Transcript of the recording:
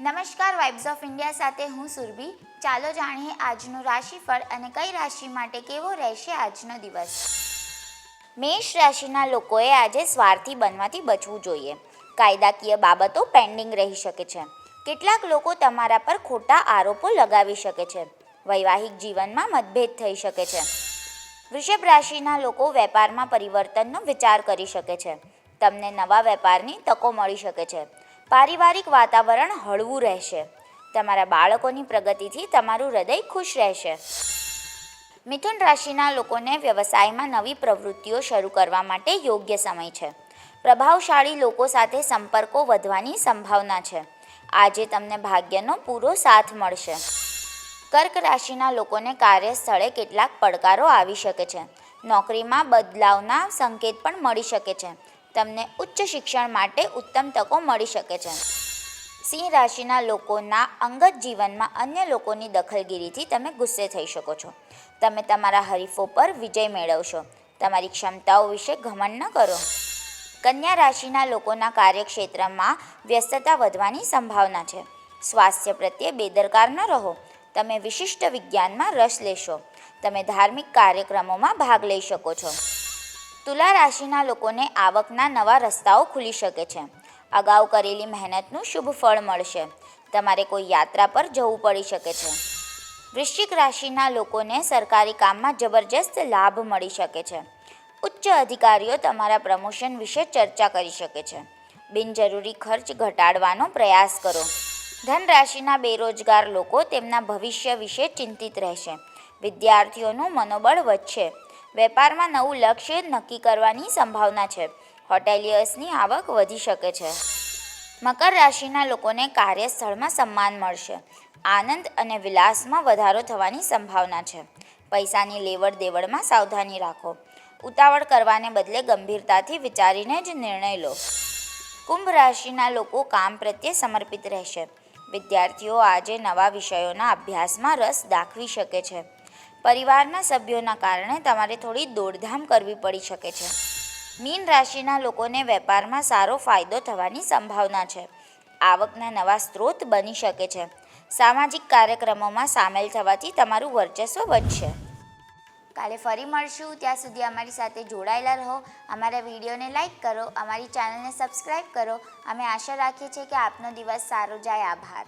નમસ્કાર, vibes of India સાથે હું સુરભી। ચાલો જાણીએ આજનું રાશિફળ અને કઈ રાશિ માટે કેવો રહેશે આજનો દિવસ। મેષ રાશિના લોકોએ આજે સ્વાર્થી બનવાથી બચવું જોઈએ। કાયદાકીય બાબતો પેન્ડિંગ રહી શકે છે। કેટલાક લોકો તમારા પર ખોટા આરોપો લગાવી શકે છે। વૈવાહિક જીવનમાં મતભેદ થઈ શકે છે। વૃષભ રાશિના લોકો વેપારમાં પરિવર્તનનો વિચાર કરી શકે છે। તમને નવા વેપારની તકો મળી શકે છે। પારિવારિક વાતાવરણ હળવું રહેશે। તમારા બાળકોની પ્રગતિથી તમારું હૃદય ખુશ રહેશે। મિથુન રાશિના લોકોને વ્યવસાયમાં નવી પ્રવૃત્તિઓ શરૂ કરવા માટે યોગ્ય સમય છે। પ્રભાવશાળી લોકો સાથે સંપર્કો વધવાની સંભાવના છે। આજે તમને ભાગ્યનો પૂરો સાથ મળશે। કર્ક રાશિના લોકોને કાર્યસ્થળે કેટલાક પડકારો આવી શકે છે। નોકરીમાં બદલાવના સંકેત પણ મળી શકે છે। તમને ઉચ્ચ શિક્ષણ માટે ઉત્તમ તકો મળી શકે છે। સિંહ રાશિના લોકોના અંગત જીવનમાં અન્ય લોકોની દખલગીરીથી તમે ગુસ્સે થઈ શકો છો। તમે તમારા હરીફો પર વિજય મેળવશો। તમારી ક્ષમતાઓ વિશે ઘમંડ ન કરો। કન્યા રાશિના લોકોના કાર્યક્ષેત્રમાં વ્યસ્તતા વધવાની સંભાવના છે। સ્વાસ્થ્ય પ્રત્યે બેદરકાર ન રહો। તમે વિશિષ્ટ વિજ્ઞાનમાં રસ લેશો। તમે ધાર્મિક કાર્યક્રમોમાં ભાગ લઈ શકો છો। તુલા રાશિના લોકોને આવકના નવા રસ્તાઓ ખુલી શકે છે। અગાઉ કરેલી મહેનતનું શુભ ફળ મળશે। તમારે કોઈ યાત્રા પર જવું પડી શકે છે। વૃશ્ચિક રાશિના લોકોને સરકારી કામમાં જબરજસ્ત લાભ મળી શકે છે। ઉચ્ચ અધિકારીઓ તમારા પ્રમોશન વિશે ચર્ચા કરી શકે છે। બિનજરૂરી ખર્ચ ઘટાડવાનો પ્રયાસ કરો। ધન રાશિના બેરોજગાર લોકો તેમના ભવિષ્ય વિશે ચિંતિત રહેશે। વિદ્યાર્થીઓનું મનોબળ વધશે। વેપારમાં નવું લક્ષ્ય નક્કી કરવાની સંભાવના છે। હોટેલિયર્સની આવક વધી શકે છે। મકર રાશિના લોકોને કાર્યસ્થળમાં સન્માન મળશે। આનંદ અને વિલાસમાં વધારો થવાની સંભાવના છે। પૈસાની લેવડ દેવડમાં સાવધાની રાખો। ઉતાવળ કરવાને બદલે ગંભીરતાથી વિચારીને જ નિર્ણય લો। કુંભ રાશિના લોકો કામ પ્રત્યે સમર્પિત રહેશે। વિદ્યાર્થીઓ આજે નવા વિષયોના અભ્યાસમાં રસ દાખવી શકે છે। પરિવારના સભ્યોના કારણે તમારે થોડી દોડધામ કરવી પડી શકે છે। મીન રાશિના લોકોને વેપારમાં સારો ફાયદો થવાની સંભાવના છે। આવકના નવા સ્ત્રોત બની શકે છે। સામાજિક કાર્યક્રમોમાં સામેલ થવાથી તમારું વર્ચસ્વ વધશે। કાલે ફરી મળશું, ત્યાં સુધી અમારી સાથે જોડાયેલા રહો। અમારા વિડીયોને લાઇક કરો, અમારી ચેનલને સબસ્ક્રાઈબ કરો। અમે આશા રાખીએ છીએ કે આપનો દિવસ સારો જાય। આભાર।